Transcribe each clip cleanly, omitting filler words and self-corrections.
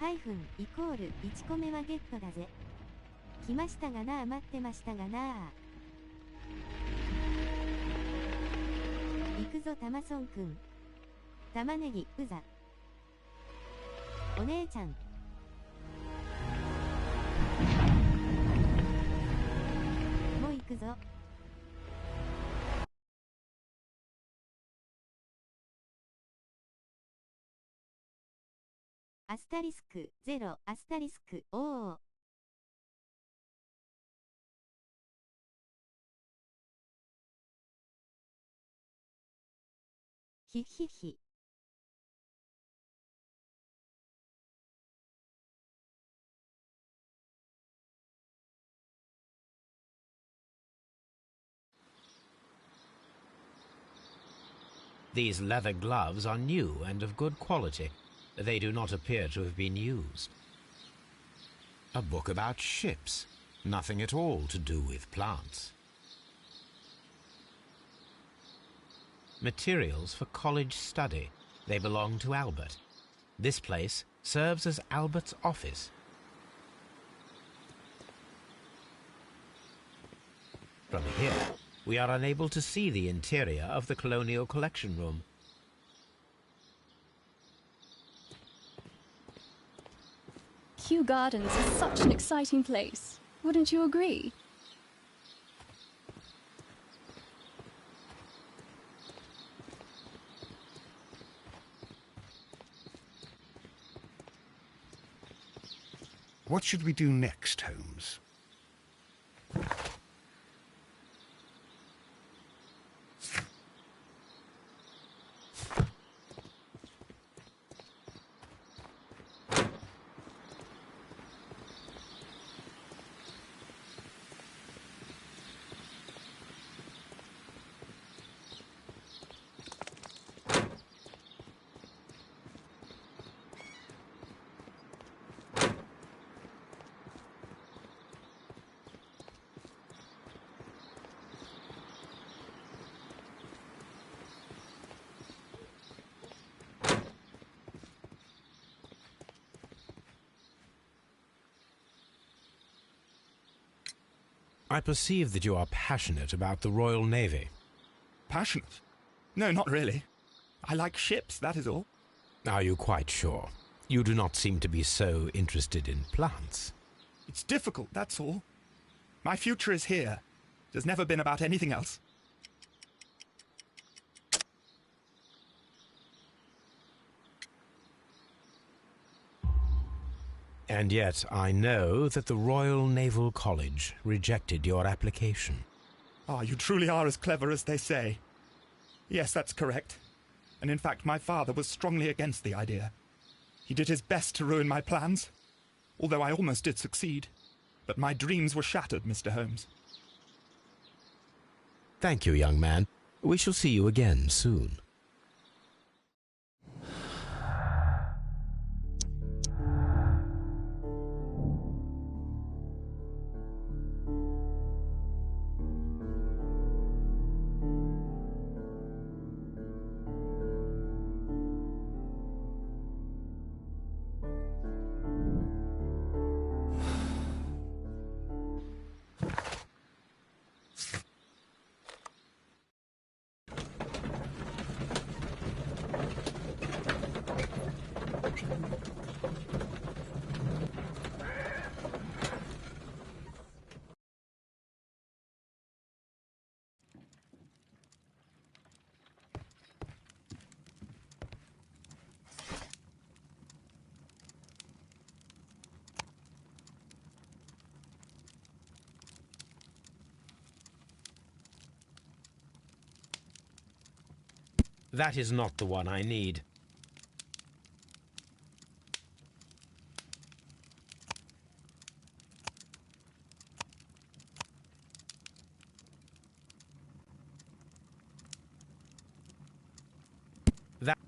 ハイフンイコール1個目はゲットだぜ。来ましたがなあ、待ってましたがなあ。行くぞタマソンくん。玉ねぎうざ。お姉ちゃん。もう行くぞ。アスタリスク0アスタリスクおー。ひひひ。These leather gloves are new and of good quality. They do not appear to have been used. A book about ships. Nothing at all to do with plants. Materials for college study. They belong to Albert. This place serves as Albert's office. From here, we are unable to see the interior of the Colonial Collection Room. Kew Gardens is such an exciting place. Wouldn't you agree? What should we do next, Holmes? I perceive that you are passionate about the Royal Navy. Passionate? No, not really. I like ships, that is all. Are you quite sure? You do not seem to be so interested in plants. It's difficult, that's all. My future is here. It has never been about anything else. And yet I know that the Royal Naval College rejected your application. Ah, you truly are as clever as they say. Yes, that's correct. And in fact, my father was strongly against the idea. He did his best to ruin my plans, although I almost did succeed. But my dreams were shattered, Mr. Holmes. Thank you, young man. We shall see you again soon. That is not the one I need. That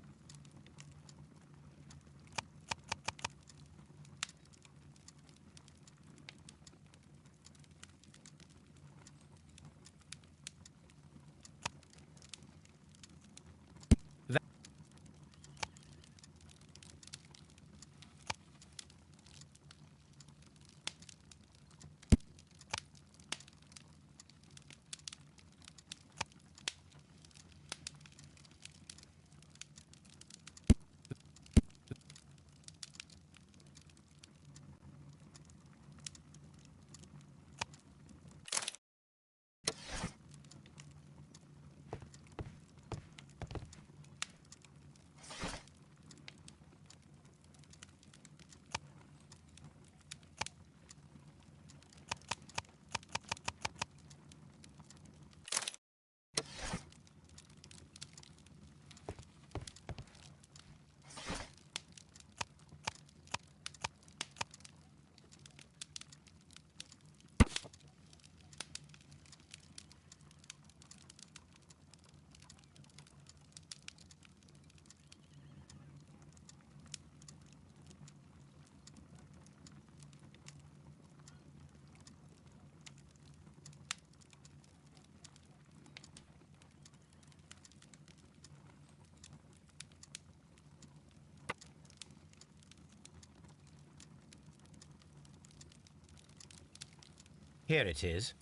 Here it is.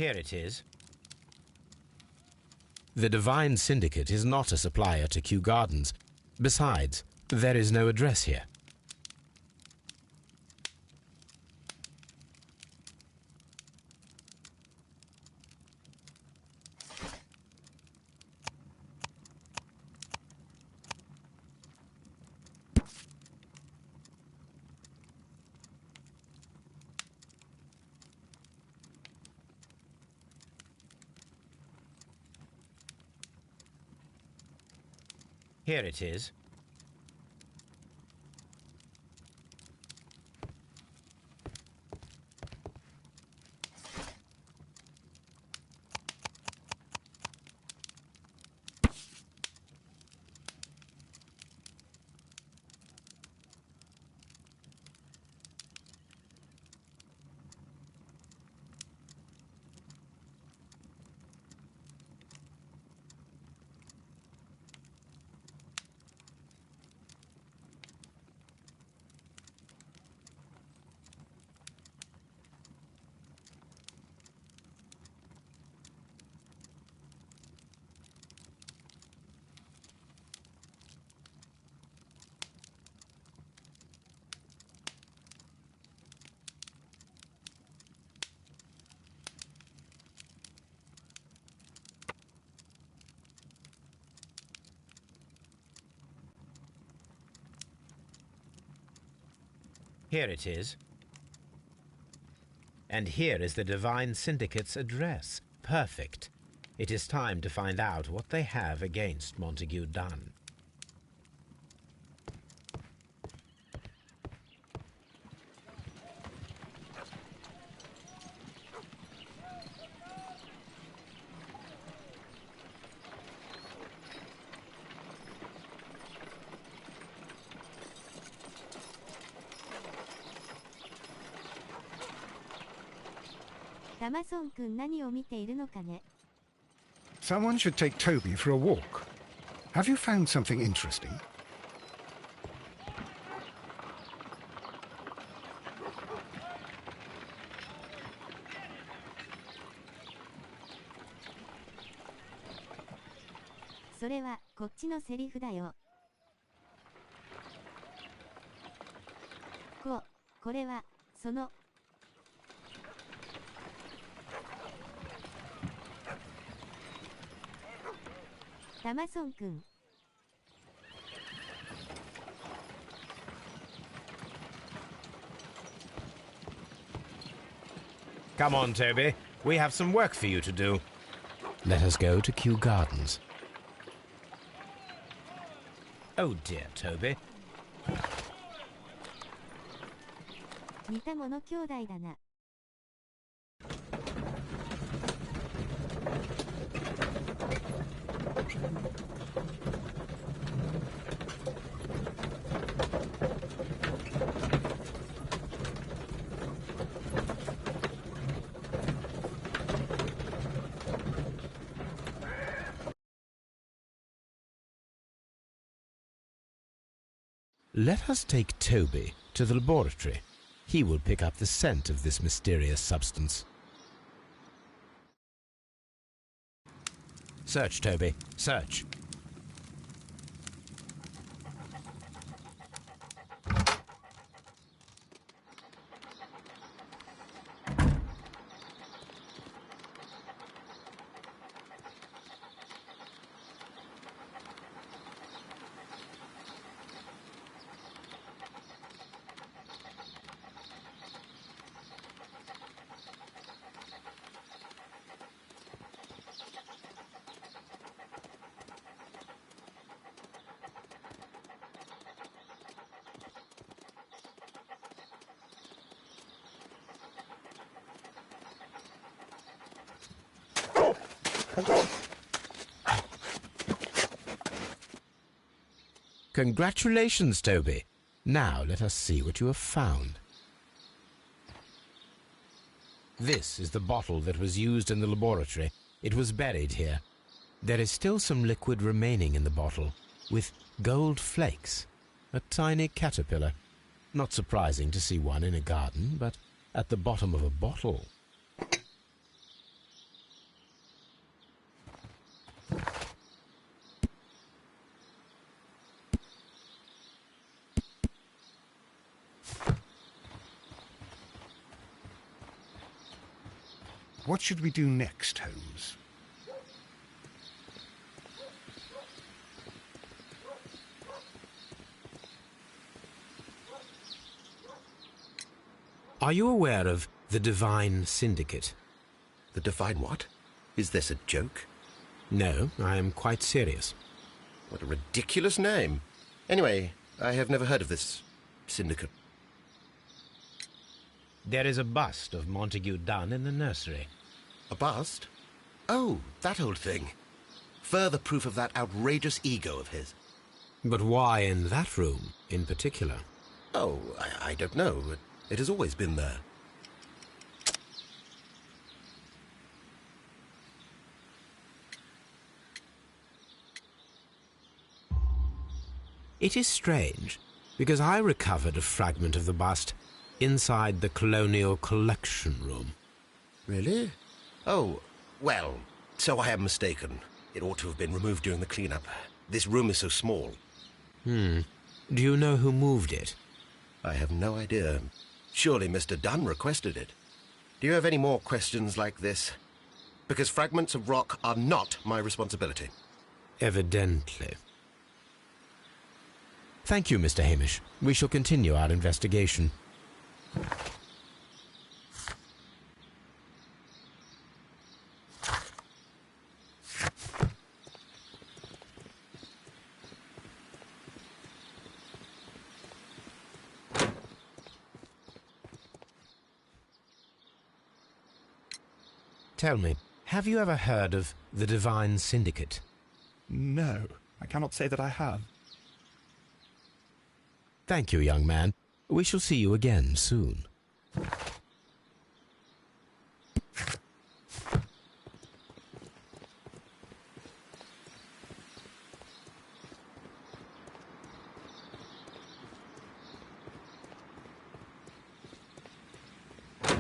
Here it is. The Divine Syndicate is not a supplier to Kew Gardens. Besides, there is no address here. Here it is. Here it is. And here is the Divine Syndicate's address. Perfect. It is time to find out what they have against Montague Dunn.タマソン君何を見ているのかね。 Someone should take Toby for a walk. Have you found something interesting?「それはこっちのセリフだよ。これはそのタマソン君。 Come on, Toby. We have some work for you to do. Let us go to Kew Gardens. Oh dear, Toby. 似た者兄弟だな。 Let us take Toby to the laboratory. He will pick up the scent of this mysterious substance. Search, Toby. Search. Congratulations, Toby. Now let us see what you have found. This is the bottle that was used in the laboratory. It was buried here. There is still some liquid remaining in the bottle, with gold flakes. A tiny caterpillar. Not surprising to see one in a garden, but at the bottom of a bottle. What should we do next, Holmes? Are you aware of the Divine Syndicate? The Divine what? Is this a joke? No, I am quite serious. What a ridiculous name. Anyway, I have never heard of this syndicate. There is a bust of Montague Dunn in the nursery. A bust? Oh, that old thing. Further proof of that outrageous ego of his. But why in that room, in particular? Oh, I don't know. It has always been there. It is strange, because I recovered a fragment of the bust inside the Colonial Collection Room. Really? Oh, well, so I am mistaken. It ought to have been removed during the cleanup. This room is so small. Do you know who moved it? I have no idea. Surely Mr. Dunn requested it. Do you have any more questions like this? Because fragments of rock are not my responsibility. Evidently. Thank you, Mr. Hamish. We shall continue our investigation. Tell me, have you ever heard of the Divine Syndicate? No, I cannot say that I have. Thank you, young man. We shall see you again soon.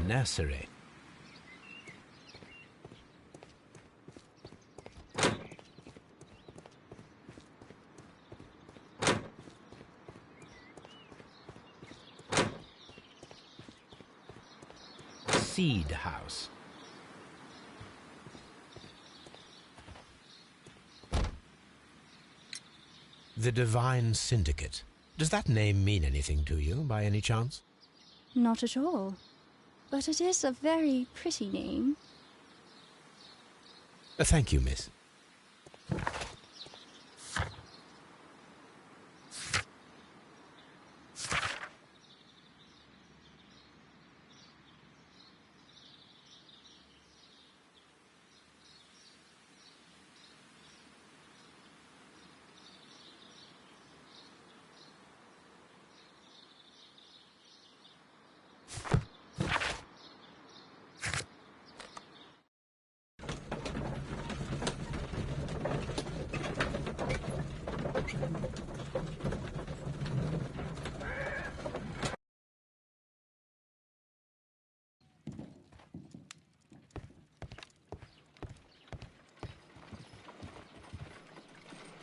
Nursery. Seed house. The Divine Syndicate. Does that name mean anything to you, by any chance? Not at all. But it is a very pretty name. Thank you, miss.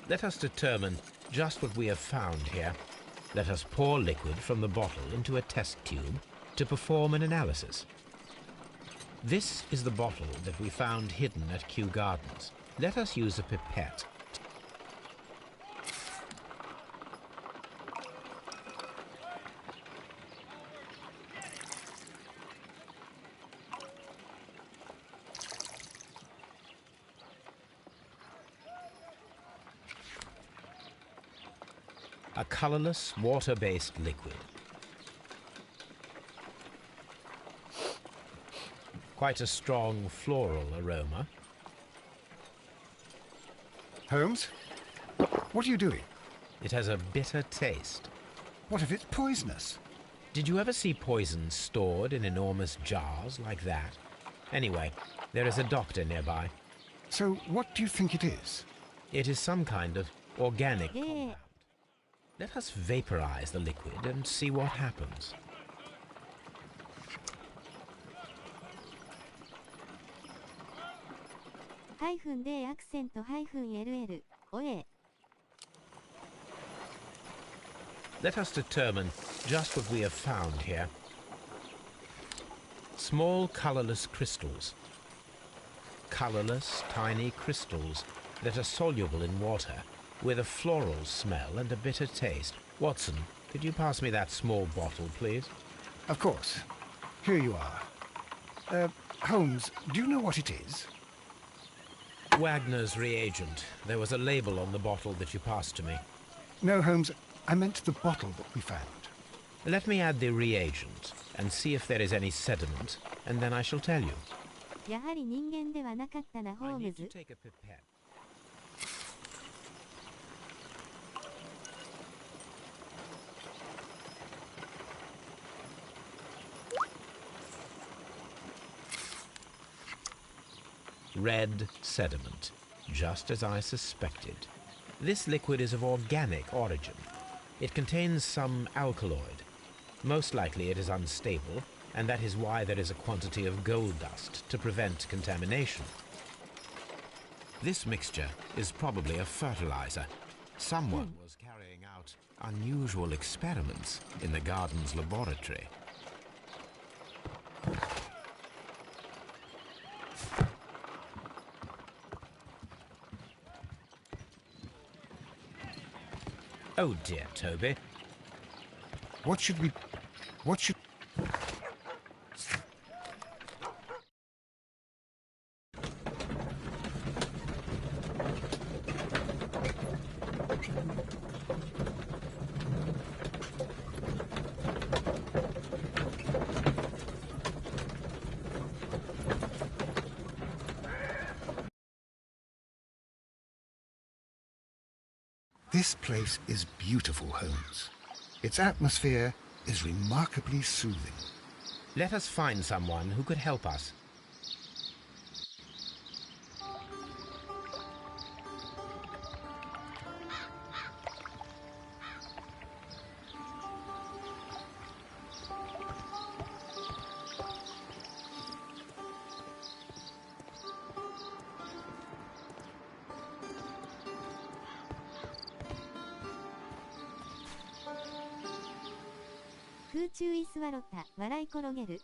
Let us determine just what we have found here. Let us pour liquid from the bottle into a test tube to perform an analysis. This is the bottle that we found hidden at Kew Gardens. Let us use a pipette. A colorless, water-based liquid. Quite a strong floral aroma. Holmes? What are you doing? It has a bitter taste. What if it's poisonous? Did you ever see poison stored in enormous jars like that? Anyway, there is a doctor nearby. So what do you think it is? It is some kind of organic compound. Let us vaporize the liquid and see what happens. -D アクセント -LL おえ Let us determine just what we have found here. Small colorless crystals. Colorless, tiny crystals that are soluble in water, with a floral smell and a bitter taste. Watson, could you pass me that small bottle, please? Of course. Here you are. Holmes, do you know what it is? Wagner's reagent. There was a label on the bottle that you passed to me. No, Holmes, I meant the bottle that we found. Let me add the reagent and see if there is any sediment, and then I shall tell you. やはり人間ではなかったな、ホ I ーム need to ズ。 take a pipette. Red sediment, just as I suspected. This liquid is of organic origin. It contains some alkaloid. Most likely it is unstable, and that is why there is a quantity of gold dust to prevent contamination. This mixture is probably a fertilizer. Someone was carrying out unusual experiments in the garden's laboratory. Oh dear, Toby. What should... This place is beautiful, Holmes. Its atmosphere is remarkably soothing. Let us find someone who could help us.空中居座ろた、笑い転げる。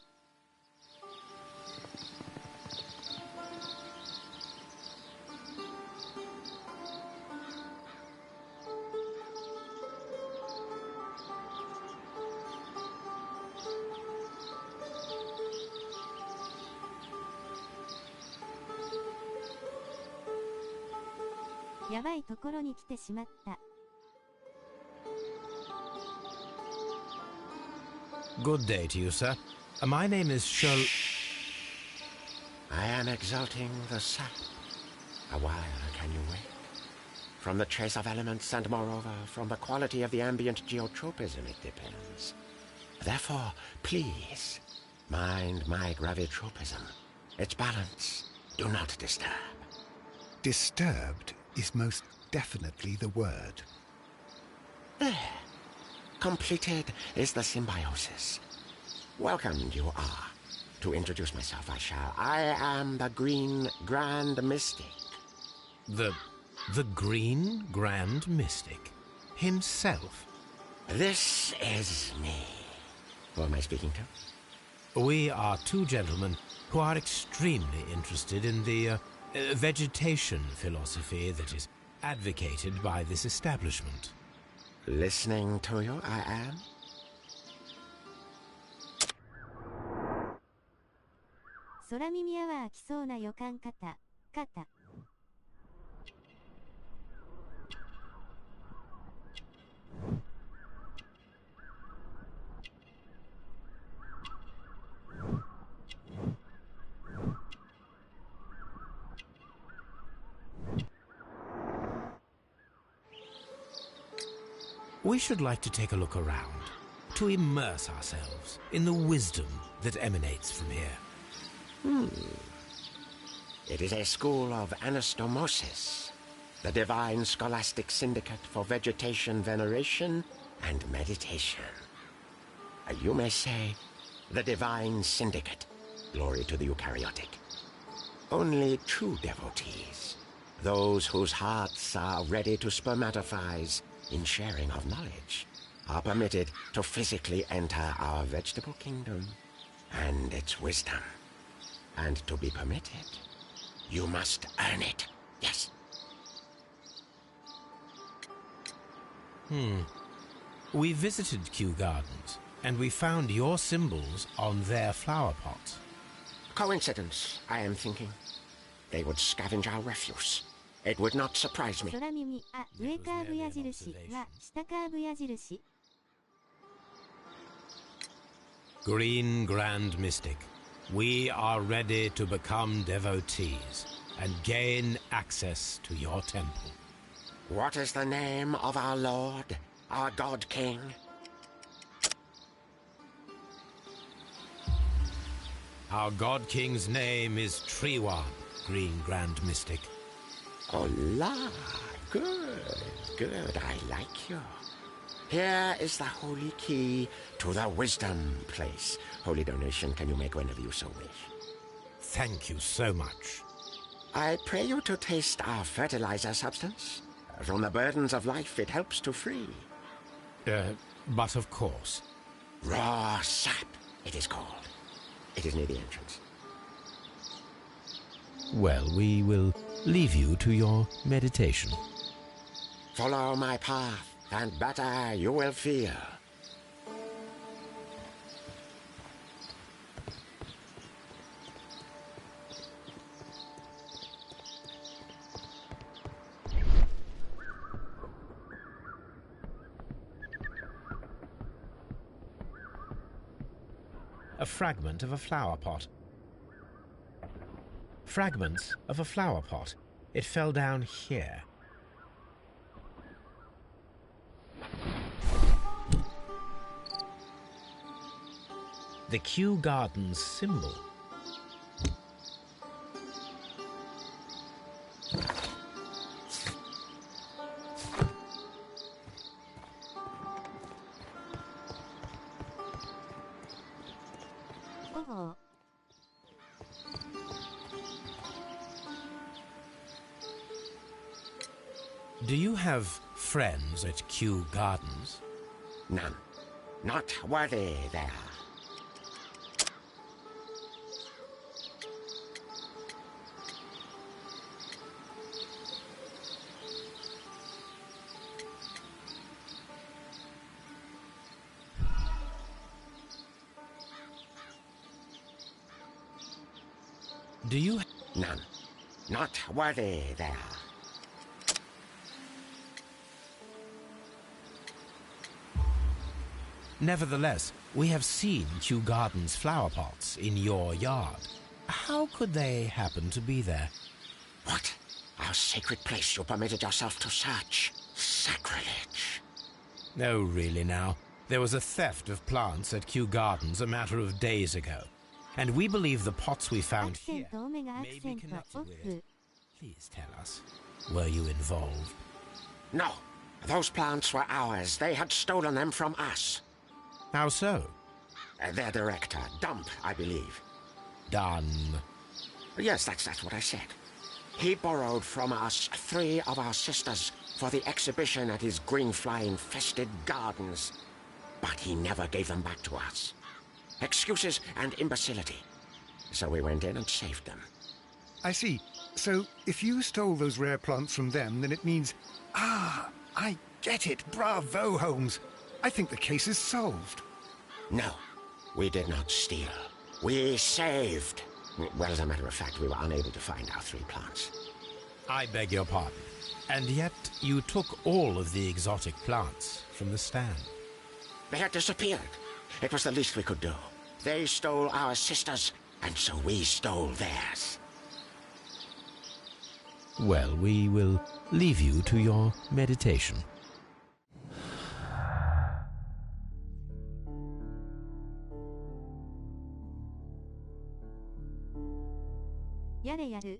やばいところに来てしまった。Good day to you, sir. My name is I am exalting the sap. A while can you wait? From the trace of elements and moreover from the quality of the ambient geotropism it depends. Therefore, please, mind my gravitropism. Its balance, do not disturb. Disturbed is most definitely the word. There. Completed is the symbiosis. Welcome you are. To introduce myself I shall. I am the Green Grand Mystic. The Green Grand Mystic himself. This is me. Who am I speaking to? We are two gentlemen who are extremely interested in the vegetation philosophy that is advocated by this establishment. Listening to you, I am. 空耳アワー来そうな予感肩。We should like to take a look around, to immerse ourselves in the wisdom that emanates from here. It is a school of anastomosis, the divine scholastic syndicate for vegetation veneration and meditation. You may say, the divine syndicate, glory to the eukaryotic. Only true devotees, those whose hearts are ready to spermatophize in sharing of knowledge, are permitted to physically enter our vegetable kingdom and its wisdom. And to be permitted, you must earn it. Yes. We visited Kew Gardens, and we found your symbols on their flower pots. Coincidence, I am thinking. They would scavenge our refuse. It would not surprise me. 空耳、あ、上カーブ矢印は下カーブ矢印。Green Grand Mystic, we are ready to become devotees and gain access to your temple. What is the name of our Lord, our God King? Our God King's name is Treewan, Green Grand Mystic. Oh la, good, good, I like you. Here is the holy key to the wisdom place. Holy donation can you make whenever you so wish. Thank you so much. I pray you to taste our fertilizer substance. From the burdens of life it helps to free. But of course. Raw sap, it is called. It is near the entrance. Well, we will leave you to your meditation. Follow my path, and better you will feel. A fragment of a flower pot. Fragments of a flower pot. It fell down here. The Kew Gardens symbol. Oh. Do you have friends at Kew Gardens? None. Not worthy there. Do you... None. Not worthy there. Nevertheless, we have seen Kew Gardens flower pots in your yard. How could they happen to be there? What? Our sacred place you permitted yourself to search? Sacrilege. No, really now. There was a theft of plants at Kew Gardens a matter of days ago. And we believe the pots we found here アクセント、オメガアク may セ be ント、 connected オ with... フ。 Please tell us, were you involved? No. Those plants were ours. They had stolen them from us. How so? Their director, Dump, I believe. Done. Yes, that's what I said. He borrowed from us 3 of our sisters for the exhibition at his greenfly-infested gardens. But he never gave them back to us. Excuses and imbecility. So we went in and saved them. I see. So, if you stole those rare plants from them, then it means... Ah, I get it. Bravo, Holmes. I think the case is solved. No, we did not steal. We saved. Well, as a matter of fact, we were unable to find our 3 plants. I beg your pardon. And yet you took all of the exotic plants from the stand. They had disappeared. It was the least we could do. They stole our sisters, and so we stole theirs. Well, we will leave you to your meditation. やる。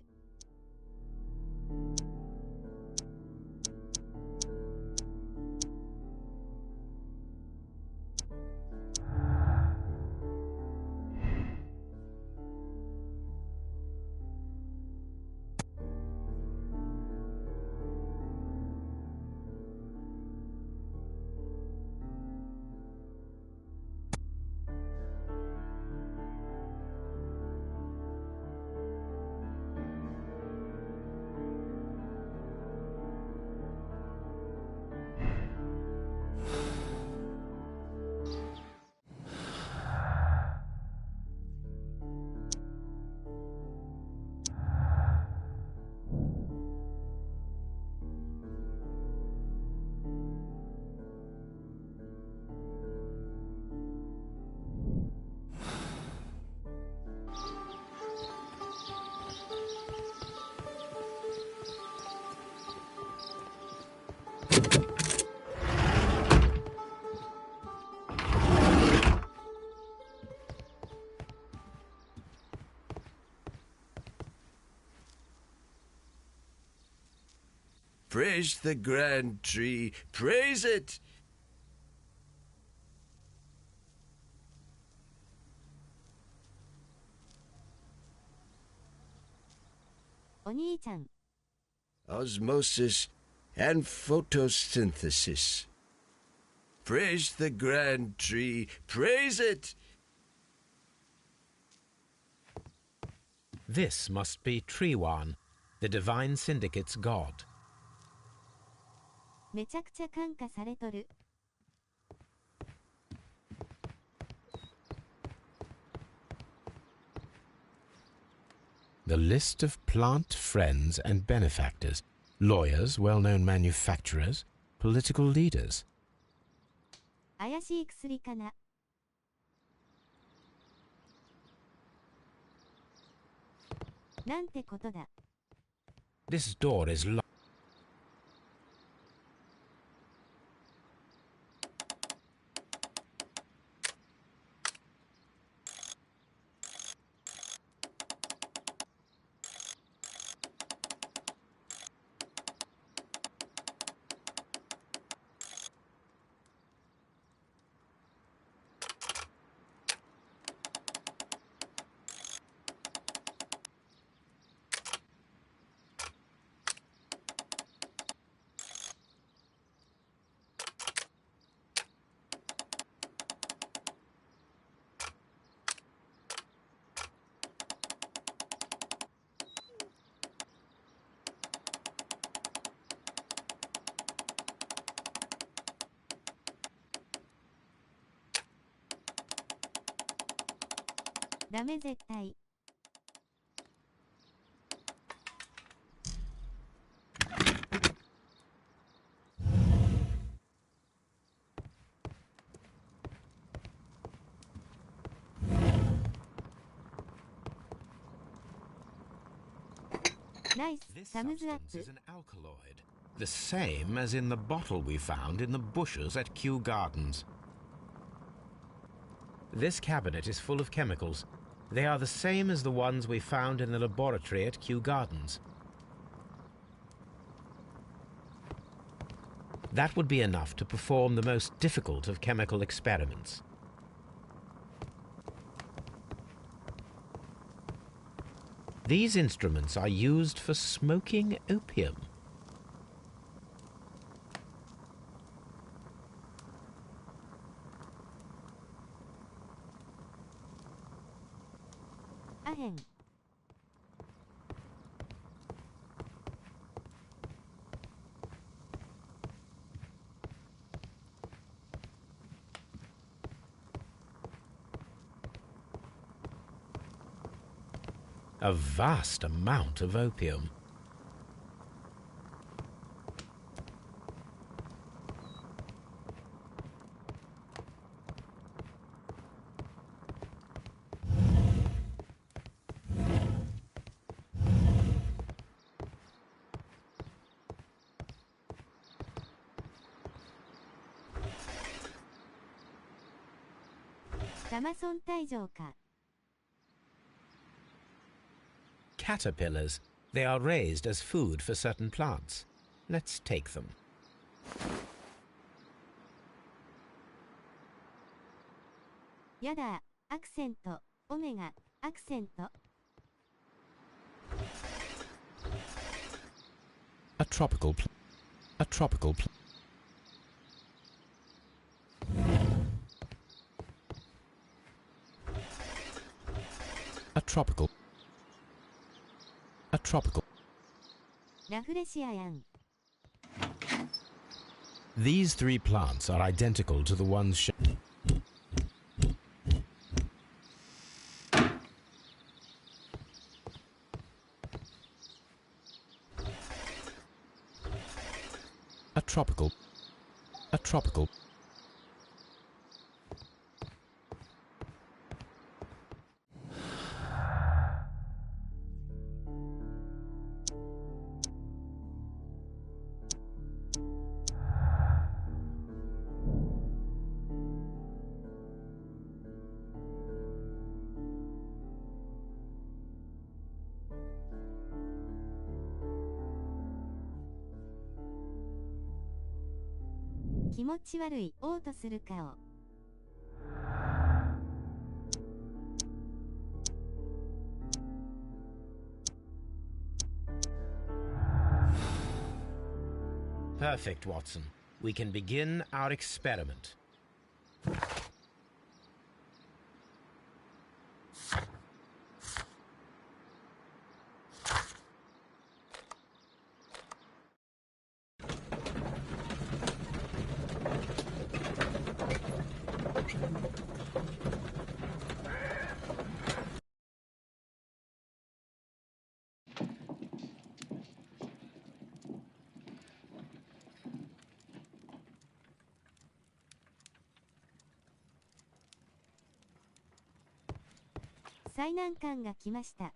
Praise the grand tree, praise it! お兄ちゃん。 Osmosis and photosynthesis. Praise the grand tree, praise it! This must be Triwan, the Divine Syndicate's god. めちゃくちゃ感化されとる。The list of plant friends and benefactors, lawyers, well-known manufacturers, political leaders. 怪しい薬かな。なんてことだ。This door is locked.ダメ絶対。ナイス、 This サムズアッ substance プ。 is an alkaloid, the same as in the bottle we found in the bushes at Kew Gardens. This cabinet is full of chemicals. They are the same as the ones we found in the laboratory at Kew Gardens. That would be enough to perform the most difficult of chemical experiments. These instruments are used for smoking opium. Ahen. A vast amount of opium. caterpillars. They are raised as food for certain plants. Let's take them. Yada, accent, omega, accent. A tropical plant. A tropical plant. A tropical. A tropical. ラフレシアヤン。These three plants are identical to the ones shown. A tropical. A tropical.「気持ち悪い」「嘔吐する顔」。Perfect, Watson. We can begin our experiment.「最難関が来ました」。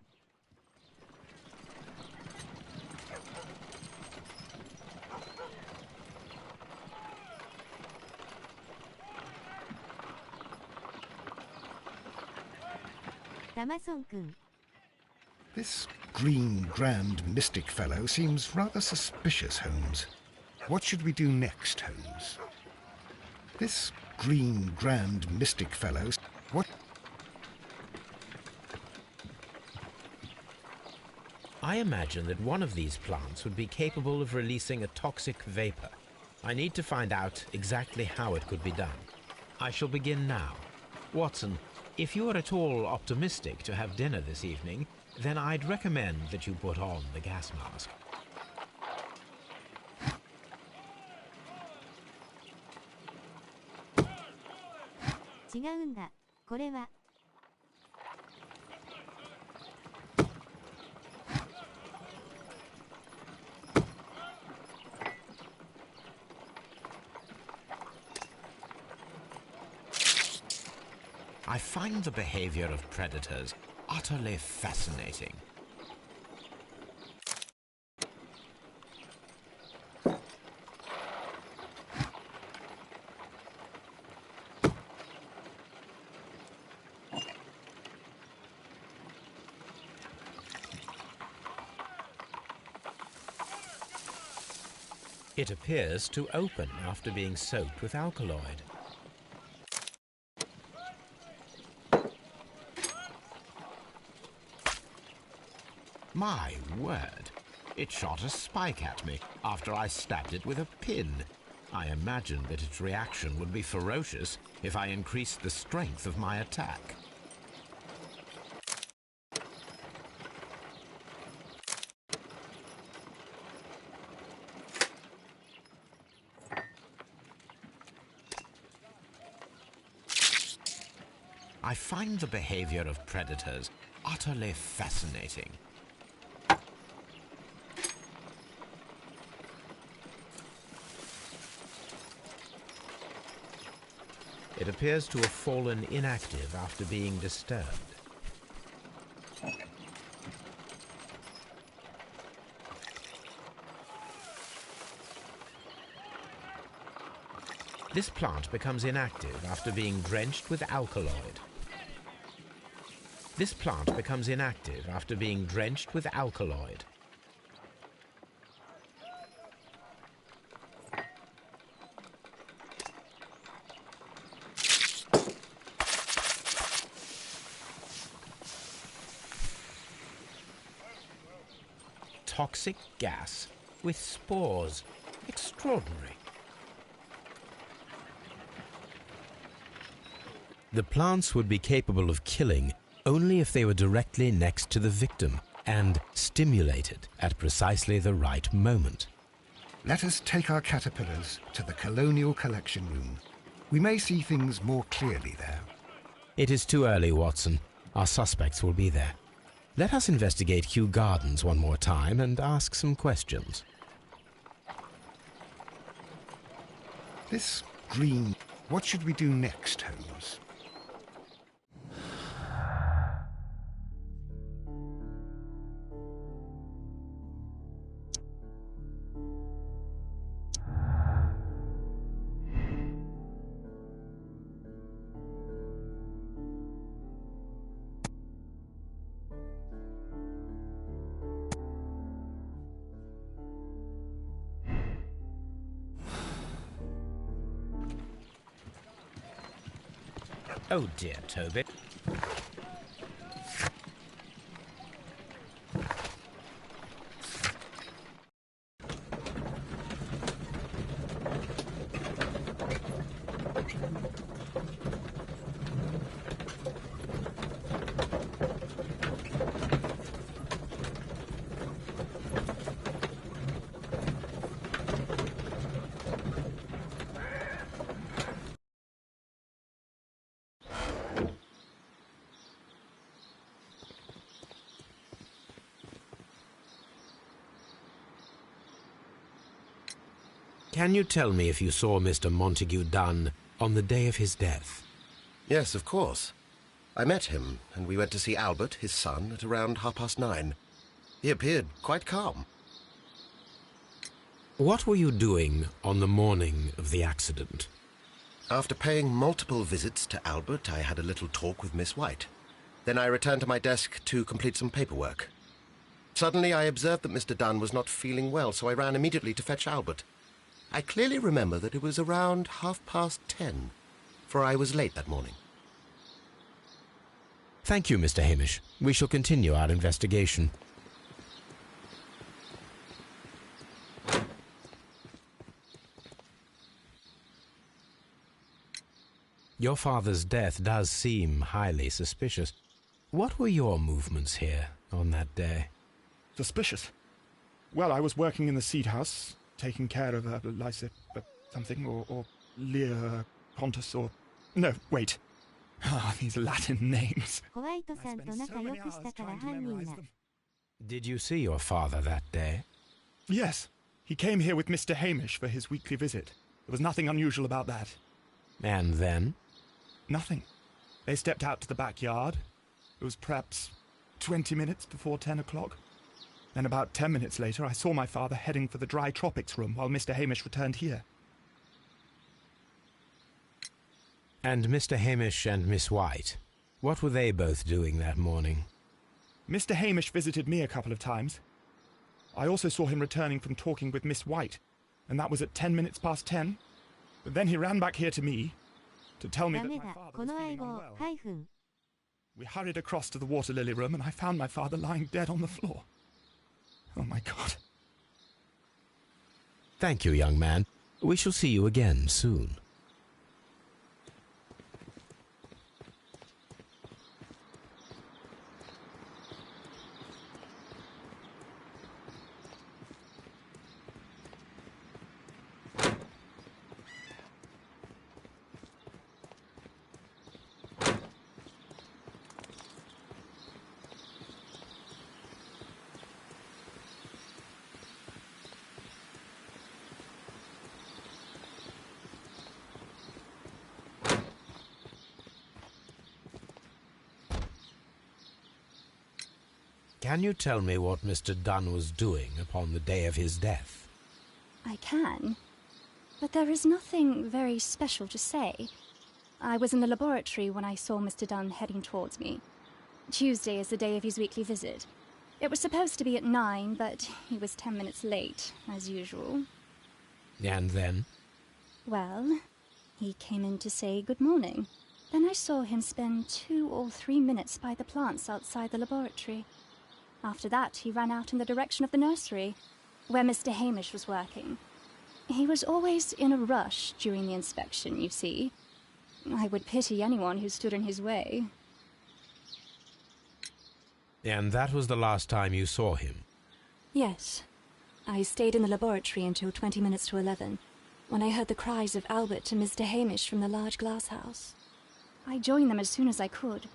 タマソン君。This green, grand, mystic fellow seems rather suspicious, Holmes. What should we do next, Holmes? This green, grand, mystic fellow... What... I imagine that one of these plants would be capable of releasing a toxic vapor. I need to find out exactly how it could be done. I shall begin now. Watson, if you are at all optimistic to have dinner this evening, then I'd recommend that you put on the gas mask. "違うんだ。これは。I find the behavior of predators utterly fascinating. It appears to open after being soaked with alkaloid. My word! It shot a spike at me after I stabbed it with a pin. I imagined that its reaction would be ferocious if I increased the strength of my attack. I find the behavior of predators utterly fascinating. It appears to have fallen inactive after being disturbed. This plant becomes inactive after being drenched with alkaloid. This plant becomes inactive after being drenched with alkaloid. Toxic gas with spores. Extraordinary. The plants would be capable of killing only if they were directly next to the victim and stimulated at precisely the right moment. Let us take our caterpillars to the Colonial Collection Room. We may see things more clearly there. It is too early, Watson. Our suspects will be there. Let us investigate Kew Gardens one more time and ask some questions. This green... What should we do next, Holmes? Oh dear, Toby. Can you tell me if you saw Mr. Montague Dunn on the day of his death? Yes, of course. I met him, and we went to see Albert, his son, at around 9:30. He appeared quite calm. What were you doing on the morning of the accident? After paying multiple visits to Albert, I had a little talk with Miss White. Then I returned to my desk to complete some paperwork. Suddenly I observed that Mr. Dunn was not feeling well, so I ran immediately to fetch Albert. I clearly remember that it was around 10:30, for I was late that morning. Thank you, Mr. Hamish. We shall continue our investigation. Your father's death does seem highly suspicious. What were your movements here on that day? Suspicious? Well, I was working in the seed house, taking care of something, or Lear Pontus, or... No, wait. Ah, these Latin names. ホワイトさんと仲良くしたから犯人が。 Did you see your father that day? Yes. He came here with Mr. Hamish for his weekly visit. There was nothing unusual about that. And then? Nothing. They stepped out to the backyard. It was perhaps 20 minutes before 10 o'clock. Then about 10 minutes later, I saw my father heading for the dry tropics room while Mr. Hamish returned here. And Mr. Hamish and Miss White, what were they both doing that morning? Mr. Hamish visited me a couple of times. I also saw him returning from talking with Miss White, and that was at 10 minutes past 10. But then he ran back here to me to tell me that ダメ my だ。 father こ was の相 feeling 棒、 unwell. ハイフン。 We hurried across to the water lily room, and I found my father lying dead on the floor. Oh, my God. Thank you, young man. We shall see you again soon. Can you tell me what Mr. Dunn was doing upon the day of his death? I can, but there is nothing very special to say. I was in the laboratory when I saw Mr. Dunn heading towards me. Tuesday is the day of his weekly visit. It was supposed to be at 9, but he was 10 minutes late, as usual. And then? Well, he came in to say good morning. Then I saw him spend 2 or 3 minutes by the plants outside the laboratory. After that, he ran out in the direction of the nursery, where Mr. Hamish was working. He was always in a rush during the inspection, you see. I would pity anyone who stood in his way. And that was the last time you saw him? Yes. I stayed in the laboratory until 20 minutes to 11, when I heard the cries of Albert and Mr. Hamish from the large glass house. I joined them as soon as I could,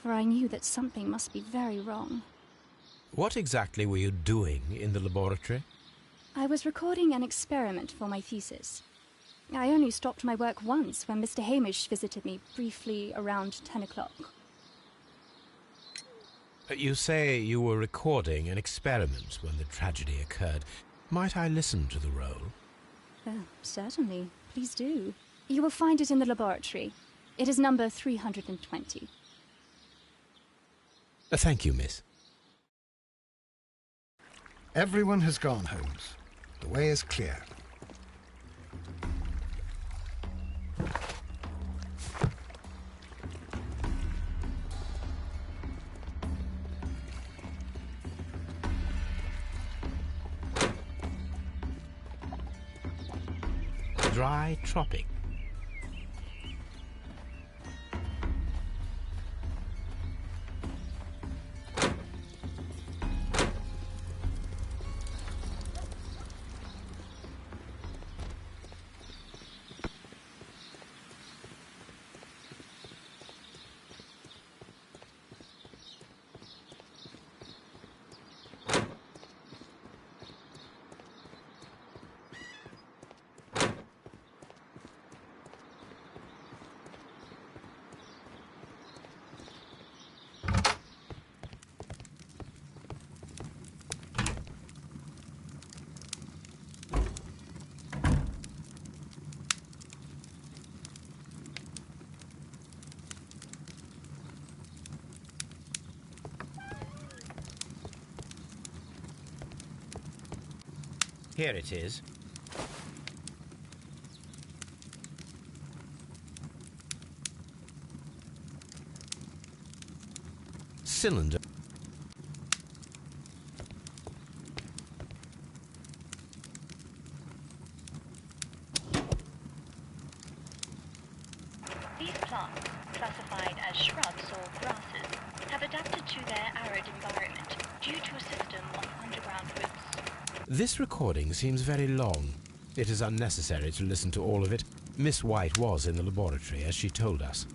for I knew that something must be very wrong. What exactly were you doing in the laboratory? I was recording an experiment for my thesis. I only stopped my work once when Mr. Hamish visited me briefly around 10 o'clock. You say you were recording an experiment when the tragedy occurred. Might I listen to the roll? Certainly. Please do. You will find it in the laboratory. It is number 320. Thank you, miss. Everyone has gone, Holmes. The way is clear. Dry tropic. Here it is. Cylinder. These plants, classified as shrubs or grasses, have adapted to their arid environment due to a system of underground roots. This recording seems very long. It is unnecessary to listen to all of it. Miss White was in the laboratory, as she told us.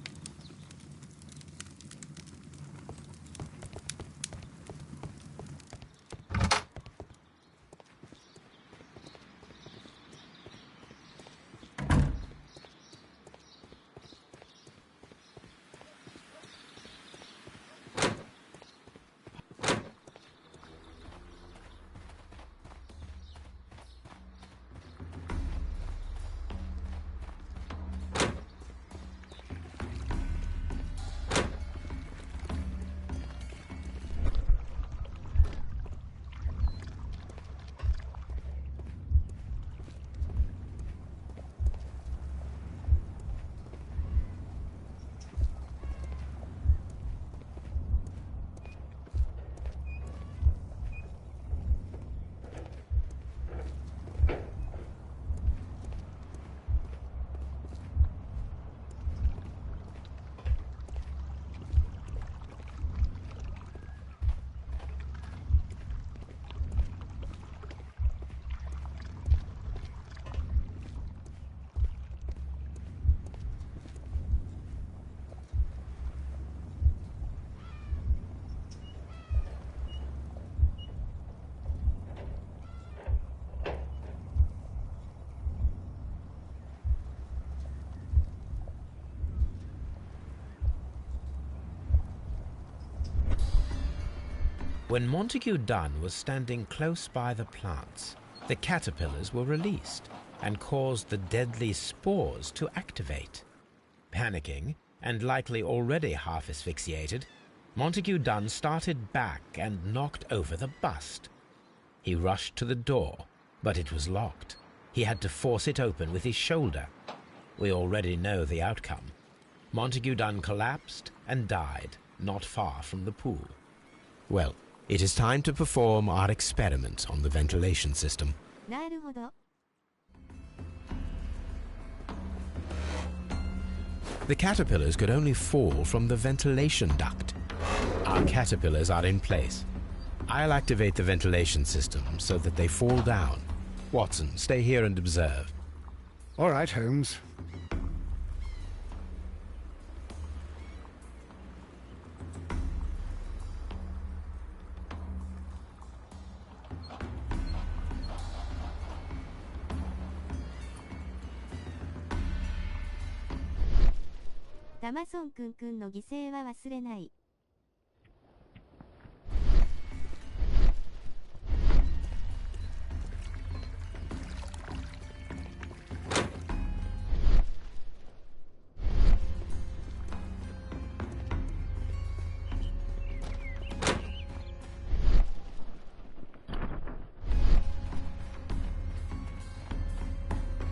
When Montague Dunn was standing close by the plants, the caterpillars were released and caused the deadly spores to activate. Panicking, and likely already half asphyxiated, Montague Dunn started back and knocked over the bust. He rushed to the door, but it was locked. He had to force it open with his shoulder. We already know the outcome. Montague Dunn collapsed and died not far from the pool. Well, it is time to perform our experiment on the ventilation system. なるほど。The caterpillars could only fall from the ventilation duct. Our caterpillars are in place. I'll activate the ventilation system so that they fall down. Watson, stay here and observe. All right, Holmes. "タマソン君くんの犠牲は忘れない。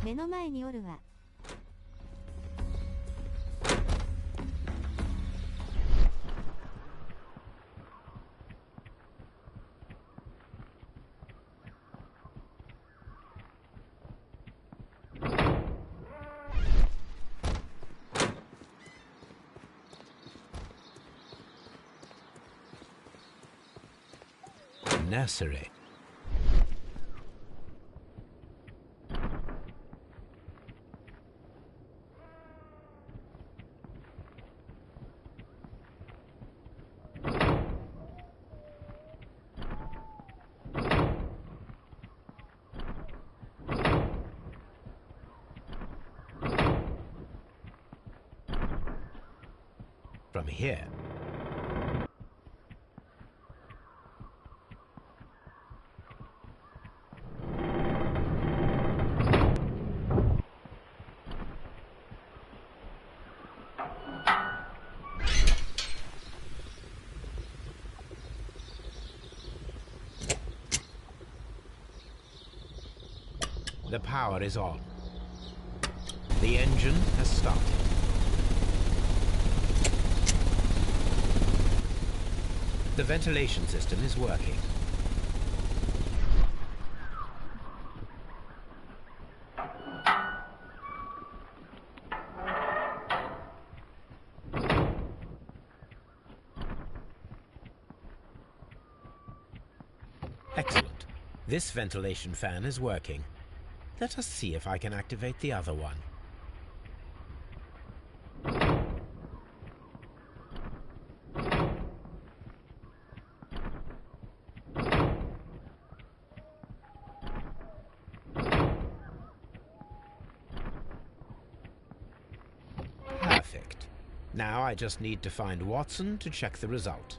目の前におるわ。Nursery. From here, the power is on. The engine has started. The ventilation system is working. Excellent. This ventilation fan is working. Let us see if I can activate the other one. Perfect. Now I just need to find Watson to check the result.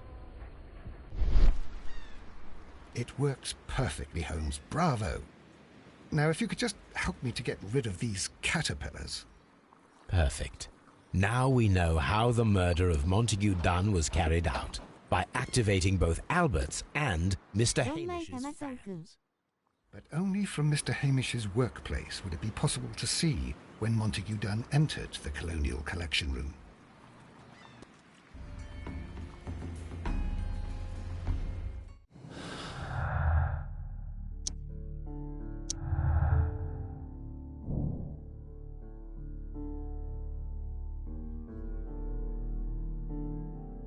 It works perfectly, Holmes. Bravo. Now, if you could just help me to get rid of these caterpillars. Perfect. Now we know how the murder of Montague Dunn was carried out, by activating both Albert's and Mr. 4枚 Hamish's タマソン君。 fans. But only from Mr. Hamish's workplace would it be possible to see when Montague Dunn entered the Colonial Collection Room. "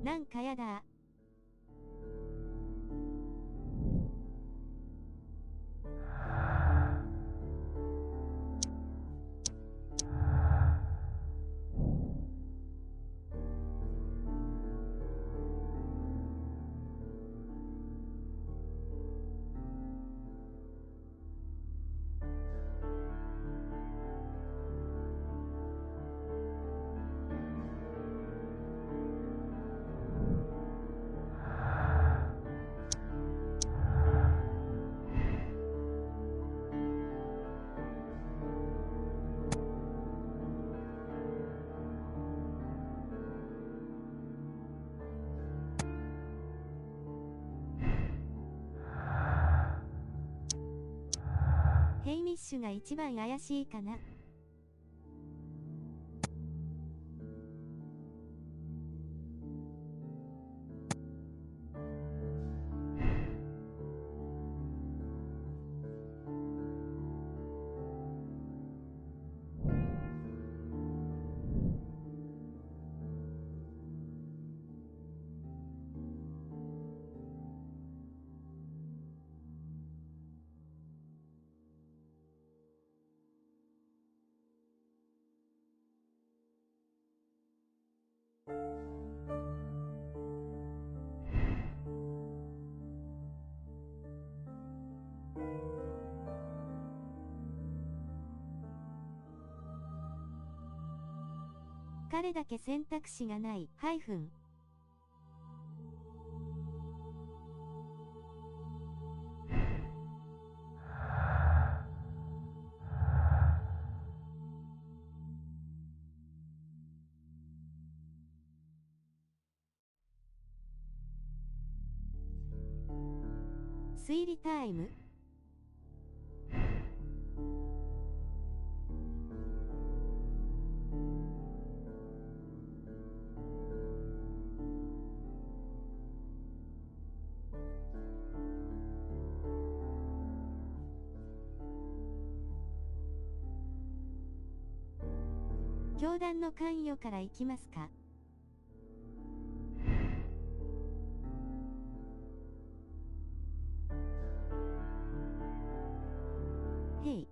なんかやだ。ヘイミッシュが一番怪しいかな。彼だけ選択肢がない。-推理タイム。教団の関与からいきますか。へい。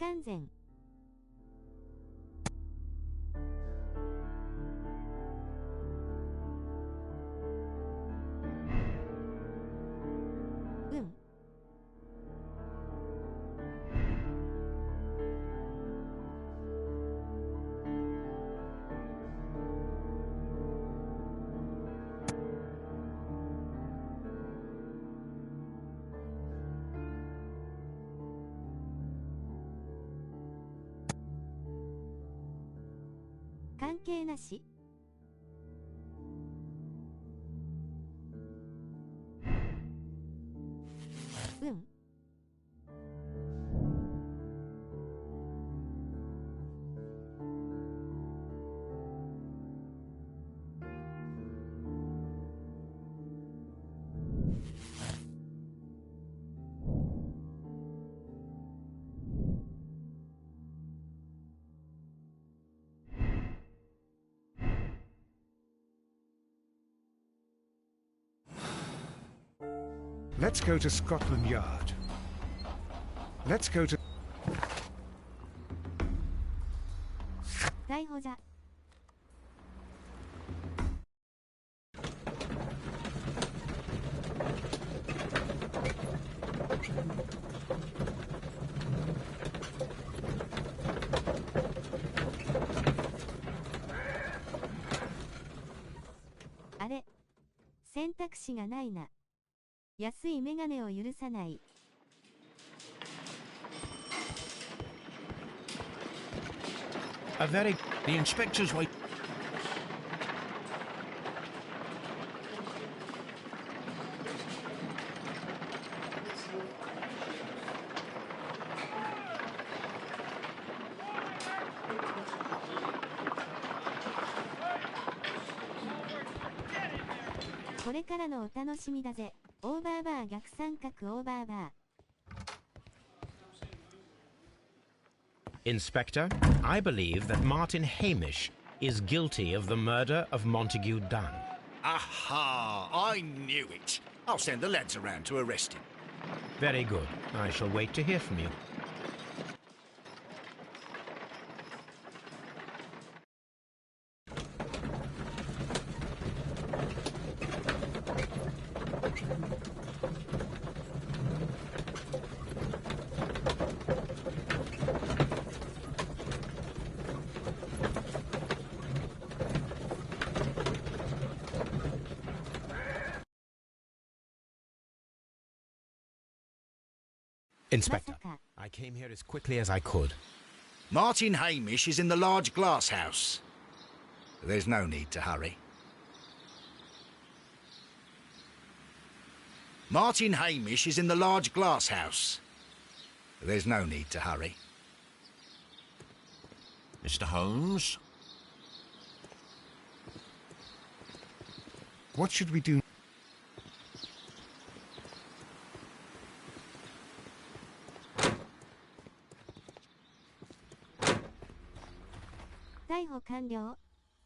完全。うん。関係なし。うん。Let's go to Scotland Yard. Let's go to... 逮捕じゃ。あれ、選択肢がないな。安いメガネを許さない。The inspector's wait. これからのお楽しみだぜ。オーバーバー逆三角オーバーバー。Inspector, I believe that Martin Hamish is guilty of the murder of Montague Dunn. Aha! I knew it. I'll send the lads around to arrest him. Very good. I shall wait to hear from you. Inspector, I came here as quickly as I could. Martin Hamish is in the large glass house. There's no need to hurry. Martin Hamish is in the large glass house. There's no need to hurry. Mr. Holmes? What should we do?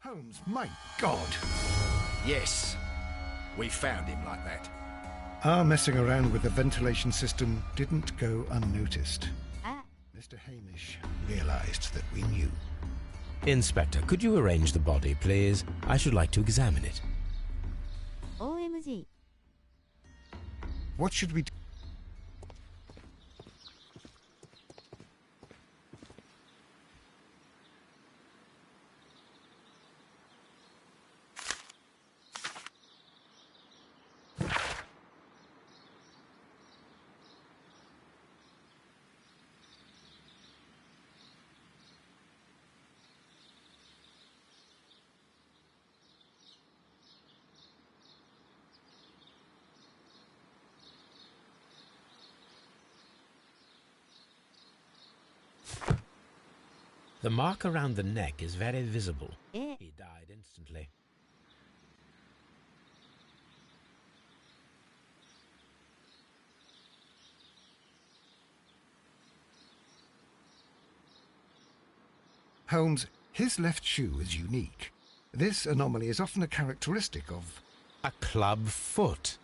Holmes, my God! Yes, we found him like that. Our messing around with the ventilation system didn't go unnoticed. Mr. Hamish realized that we knew. Inspector, could you arrange the body, please? I should like to examine it. OMG. What should we do? The mark around the neck is very visible. He died instantly. Holmes, his left shoe is unique. This anomaly is often a characteristic of... A club foot.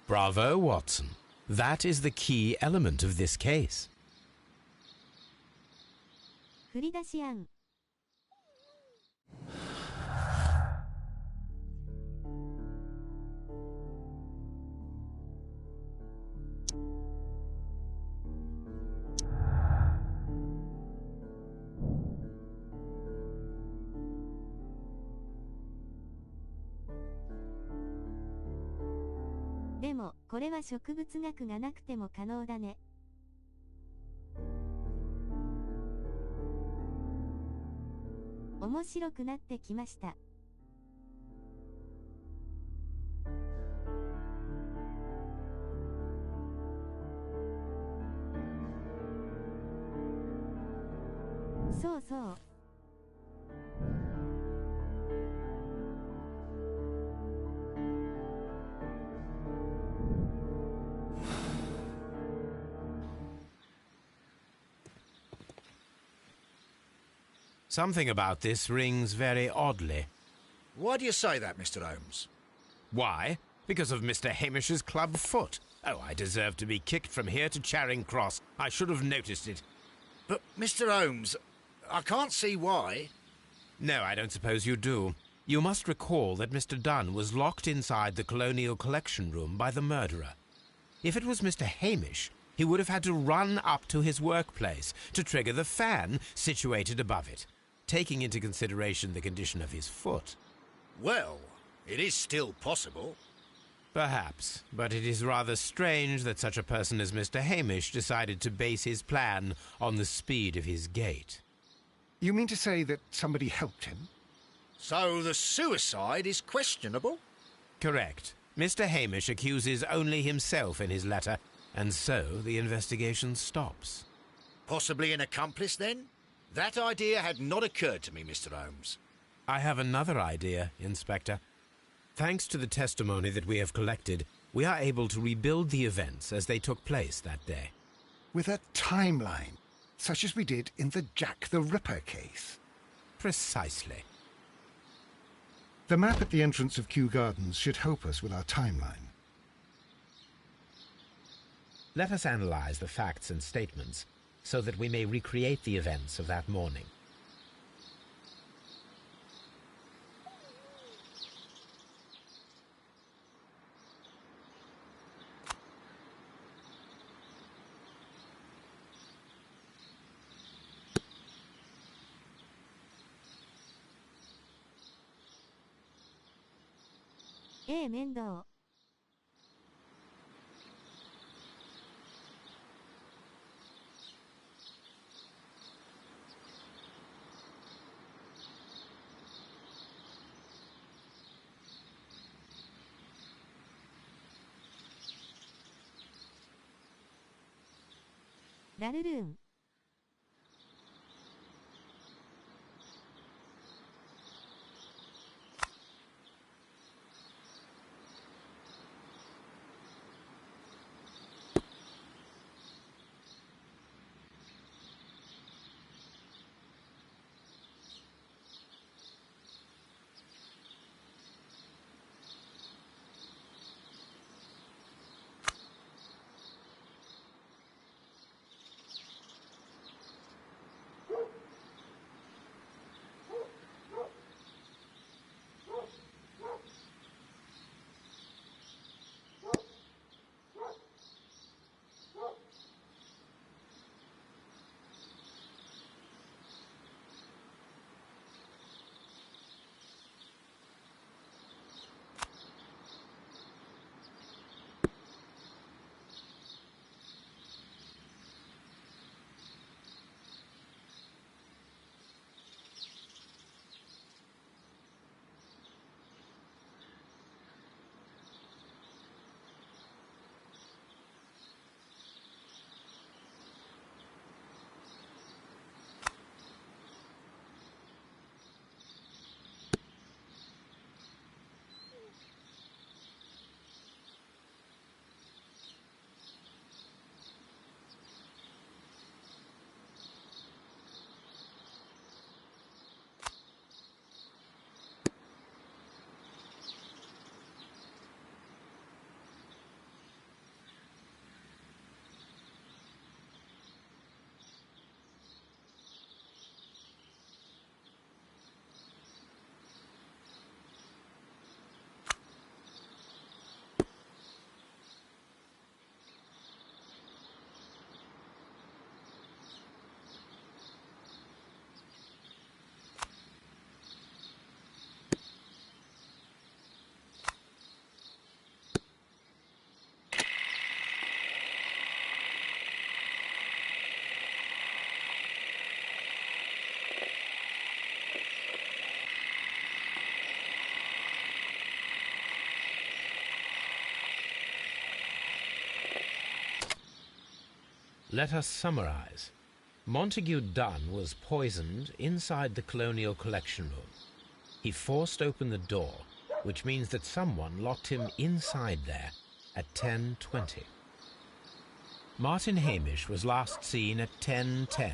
Bravo, Watson. That is the key element of this case. 振り出し案。でも、これは植物学がなくても可能だね。面白くなってきました。そうそう。Something about this rings very oddly. Why do you say that, Mr. Holmes? Why? Because of Mr. Hamish's club foot. Oh, I deserve to be kicked from here to Charing Cross. I should have noticed it. But, Mr. Holmes, I can't see why. No, I don't suppose you do. You must recall that Mr. Dunn was locked inside the Colonial Collection Room by the murderer. If it was Mr. Hamish, he would have had to run up to his workplace to trigger the fan situated above it, taking into consideration the condition of his foot. Well, it is still possible. Perhaps, but it is rather strange that such a person as Mr. Hamish decided to base his plan on the speed of his gait. You mean to say that somebody helped him? So the suicide is questionable? Correct. Mr. Hamish accuses only himself in his letter, and so the investigation stops. Possibly an accomplice, then? That idea had not occurred to me, Mr. Holmes. I have another idea, Inspector. Thanks to the testimony that we have collected, we are able to rebuild the events as they took place that day. With a timeline, such as we did in the Jack the Ripper case. Precisely. The map at the entrance of Kew Gardens should help us with our timeline. Let us analyze the facts and statements so that we may recreate the events of that morning. A 面倒。ラルルーン。Let us summarize. Montague Dunn was poisoned inside the Colonial Collection Room. He forced open the door, which means that someone locked him inside there at 10:20. Martin Hamish was last seen at 10:10.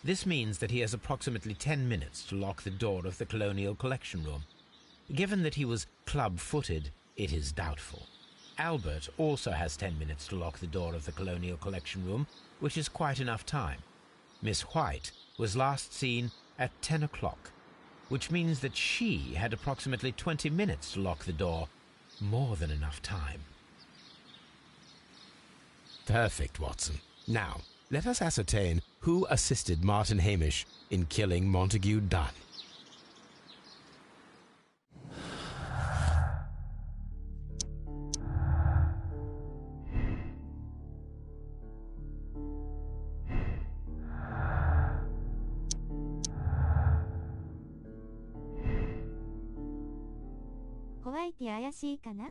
This means that he has approximately 10 minutes to lock the door of the Colonial Collection Room. Given that he was club-footed, it is doubtful. Albert also has 10 minutes to lock the door of the Colonial Collection Room, which is quite enough time. Miss White was last seen at 10 o'clock, which means that she had approximately 20 minutes to lock the door. More than enough time. Perfect, Watson. Now, let us ascertain who assisted Martin Hamish in killing Montague Dunn.ホワイティ怪しいかな？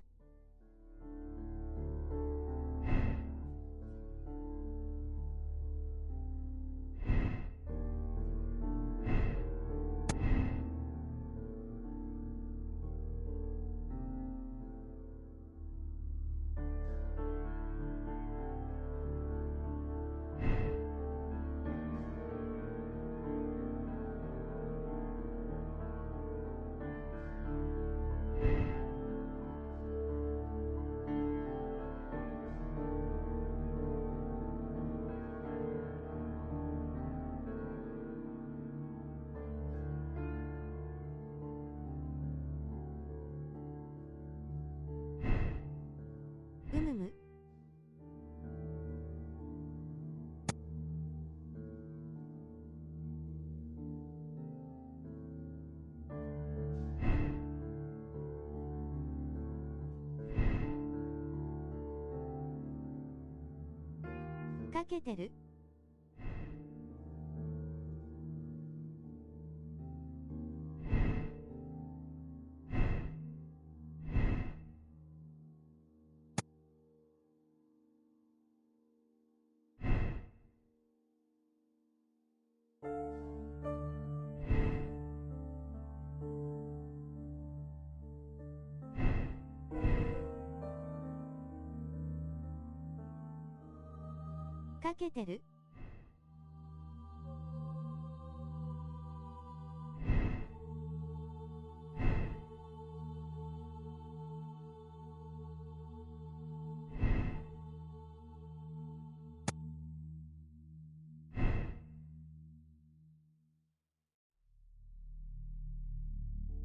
うむむ。かけてる？かけてる？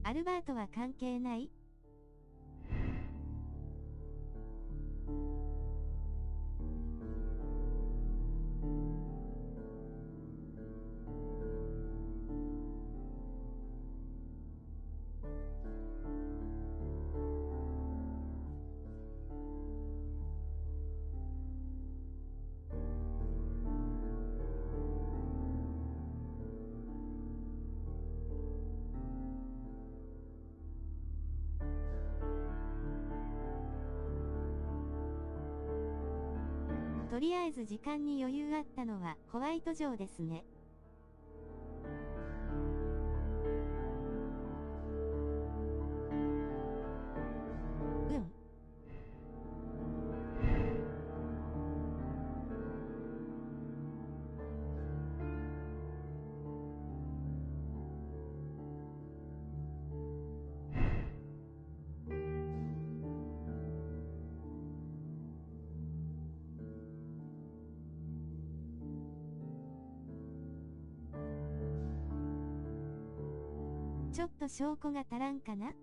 アルバートは関係ない？とりあえず時間に余裕あったのはホワイト城ですね。うん。ちょっと証拠が足らんかな？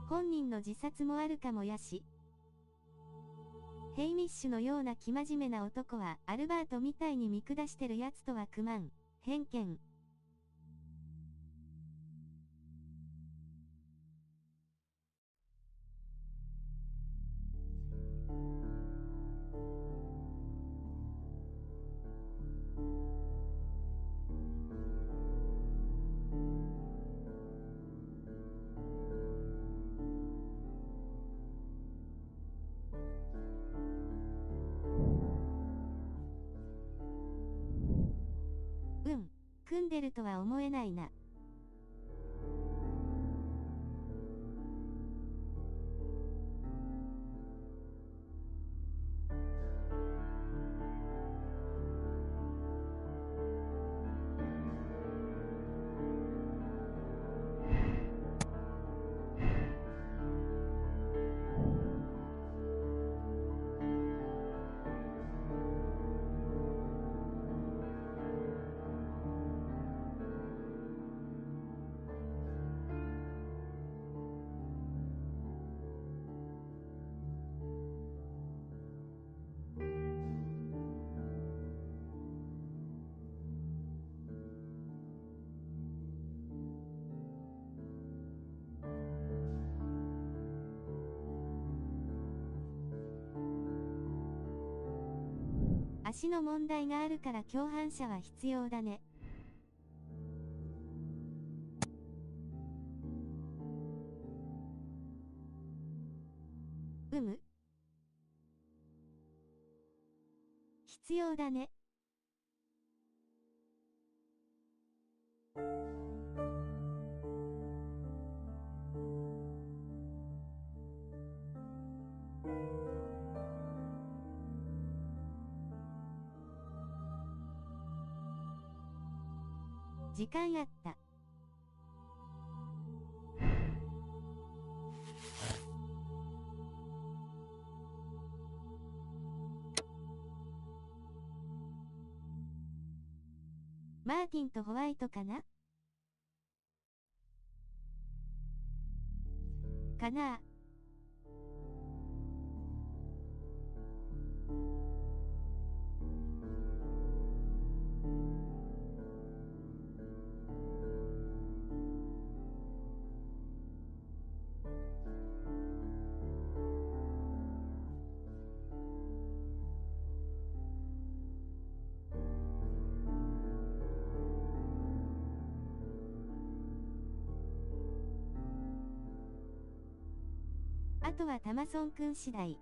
本人の自殺もあるかもやし。ヘイミッシュのような生真面目な男はアルバートみたいに見下してるやつとはくまん。偏見。組んでるとは思えないな。足の問題があるから共犯者は必要だね。必要だね。時間あった。マーティンとホワイトかな？かな？あとはタマソン君次第。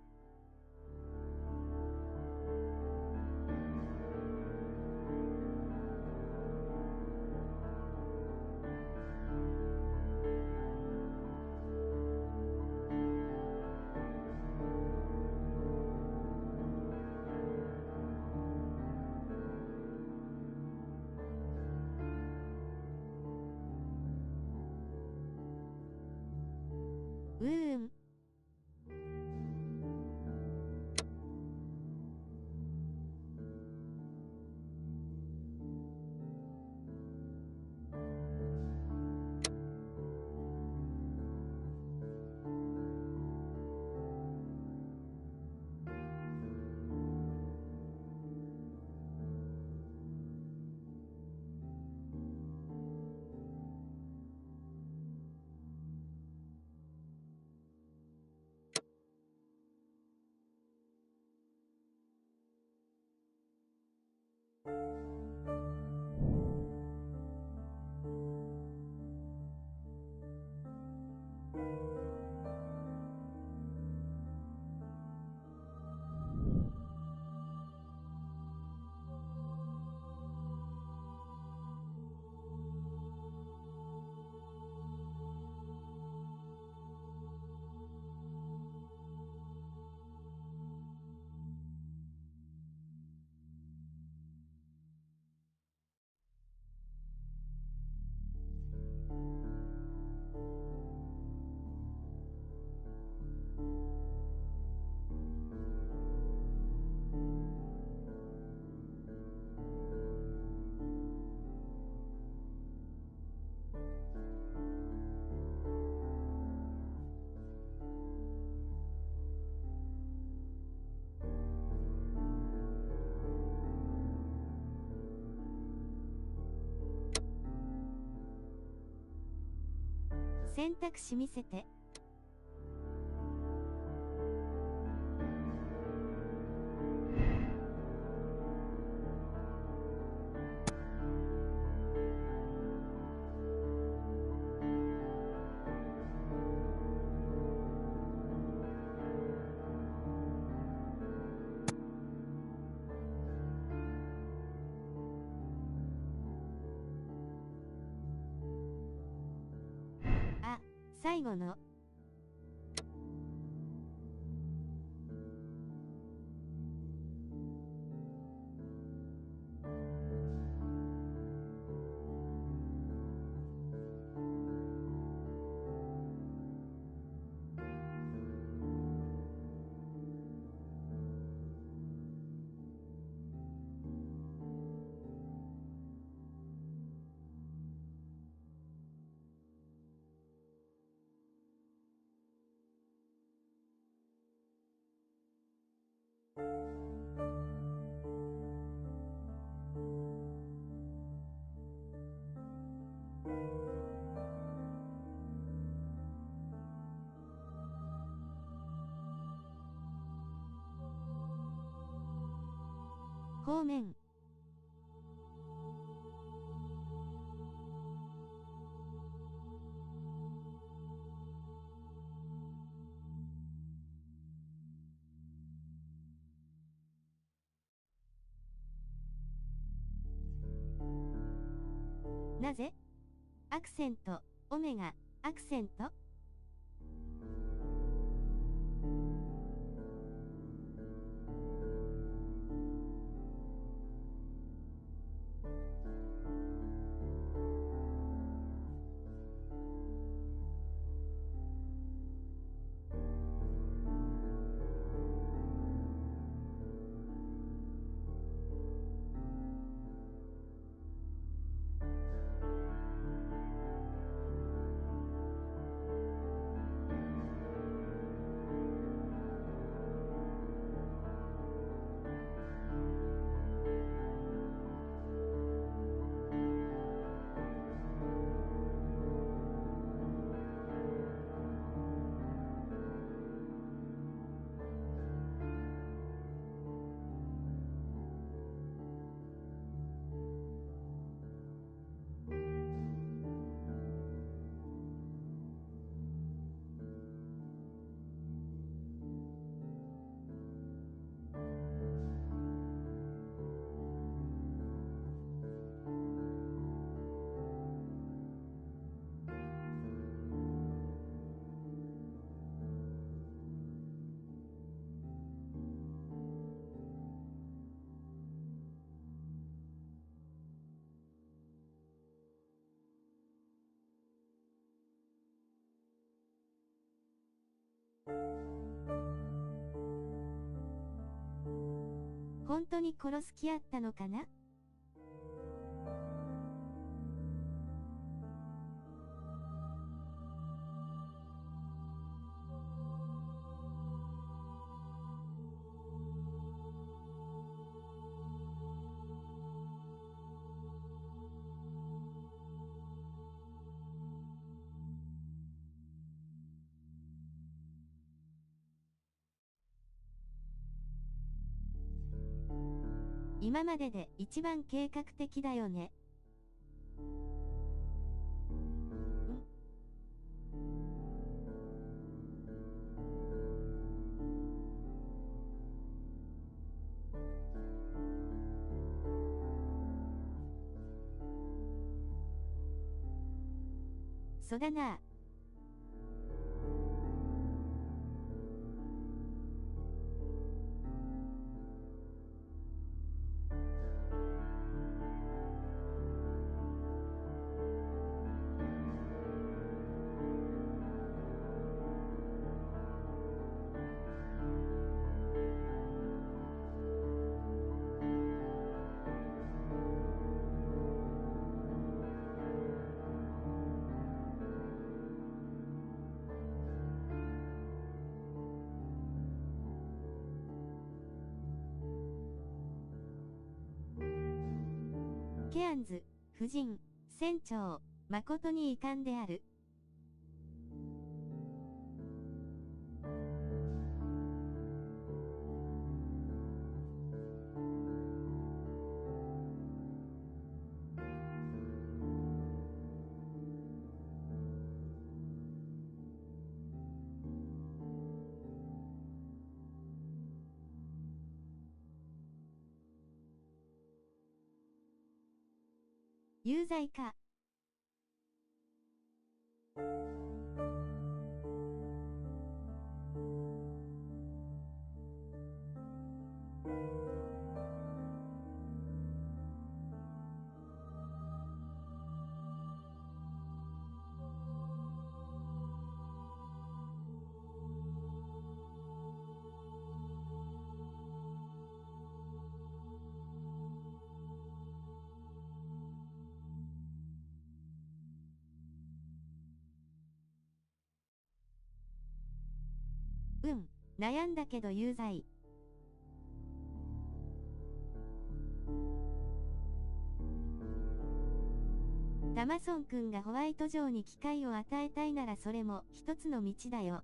選択肢見せて。あ、最後の。方面。なぜ？アクセント、オメガ、アクセント？本当に殺す気あったのかな？今までで一番計画的だよね。そうだな。ケアンズ、夫人、船長、誠に遺憾である。有罪か。悩んだけど有罪。タマソン君がホワイト城に機会を与えたいならそれも一つの道だよ。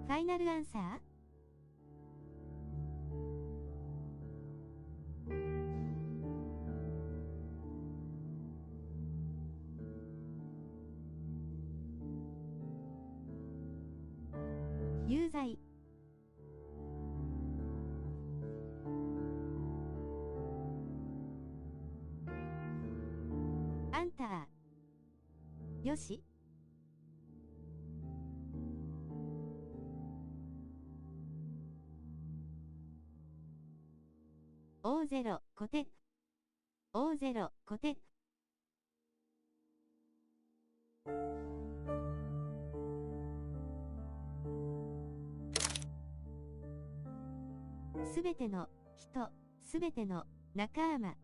ファイナルアンサー？有罪。あんた、よし。O0 コテ。O0 コテ。すべての人、すべての仲間。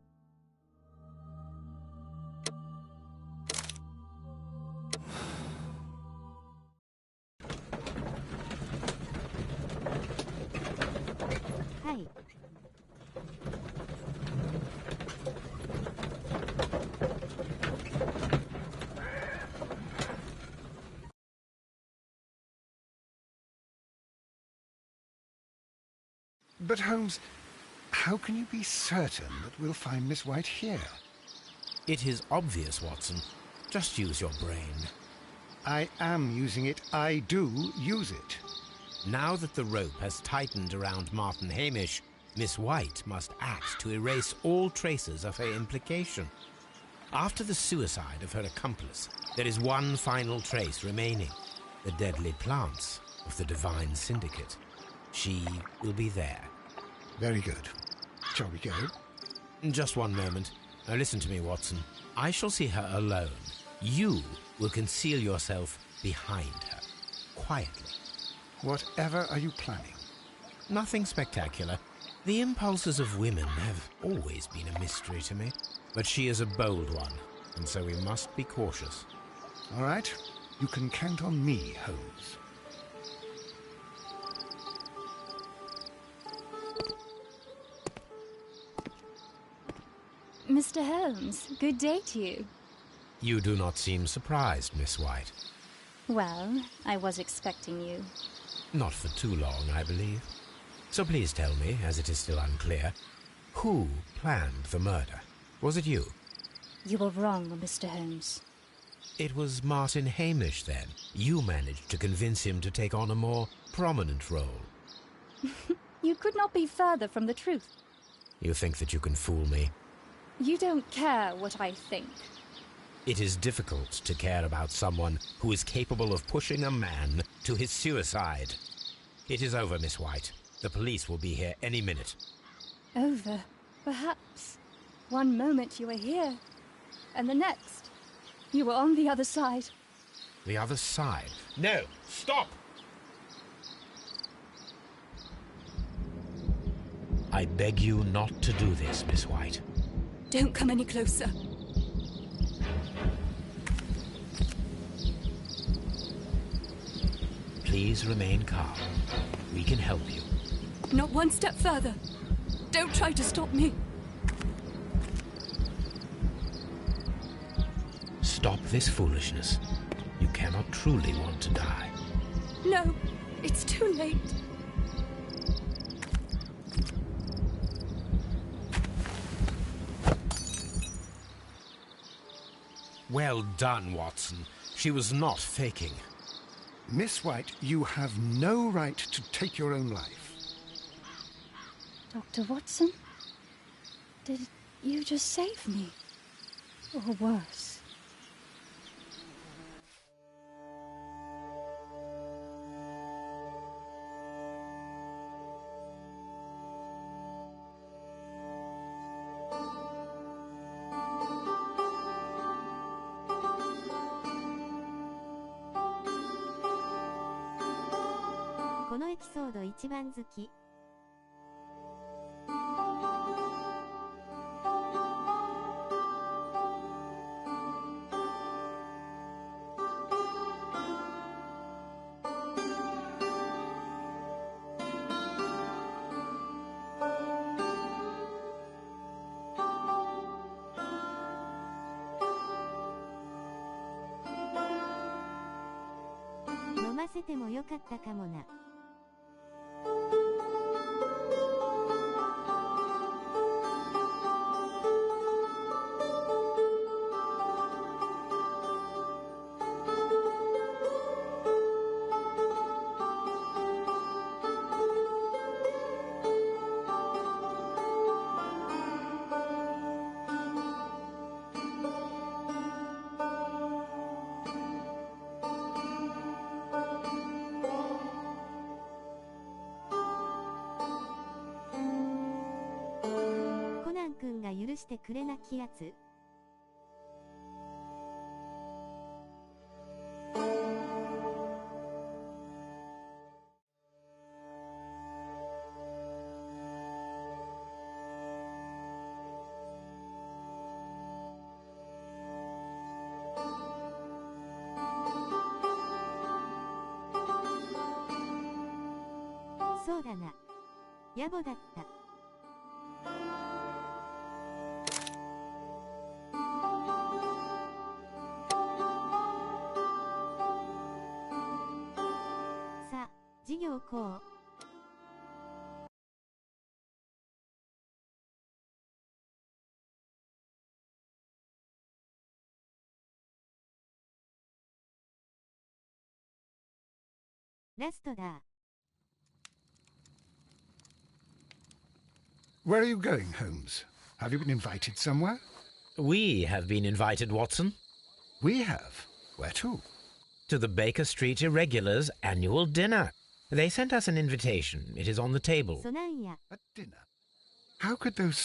はい。But Holmes, how can you be certain that we'll find Miss White here? It is obvious, Watson. Just use your brain. I am using it. I do use it. Now that the rope has tightened around Martin Hamish, Miss White must act to erase all traces of her implication. After the suicide of her accomplice, there is one final trace remaining: the deadly plants of the Divine Syndicate. She will be there. Very good. Shall we go? Just one moment. Now listen to me, Watson. I shall see her alone. You will conceal yourself behind her, quietly. Whatever are you planning? Nothing spectacular. The impulses of women have always been a mystery to me. But she is a bold one, and so we must be cautious. All right. You can count on me, Holmes. Mr. Holmes, good day to you. You do not seem surprised, Miss White. Well, I was expecting you. Not for too long, I believe. So please tell me, as it is still unclear, who planned the murder? Was it you? You were wrong, Mr. Holmes. It was Martin Hamish, then. You managed to convince him to take on a more prominent role. You could not be further from the truth. You think that you can fool me? You don't care what I think. It is difficult to care about someone who is capable of pushing a man to his suicide. It is over, Miss White. The police will be here any minute. Over, perhaps. One moment you were here, and the next, you were on the other side. The other side? No! Stop! I beg you not to do this, Miss White. Don't come any closer. Please remain calm. We can help you. Not one step further. Don't try to stop me. Stop this foolishness. You cannot truly want to die. No, it's too late. Well done, Watson. She was not faking. Miss White, you have no right to take your own life. Dr. Watson? Did you just save me? Or worse?このエピソード一番好き。飲ませてもよかったかもな。コナン君が許してくれなきやつ。そうだな。野暮だった。さあ、授業こう。ラストだ。Where are you going, Holmes? Have you been invited somewhere? We have been invited, Watson. We have. Where to? To the Baker Street Irregulars' annual dinner. They sent us an invitation. It is on the table. そなんや。A dinner? How could those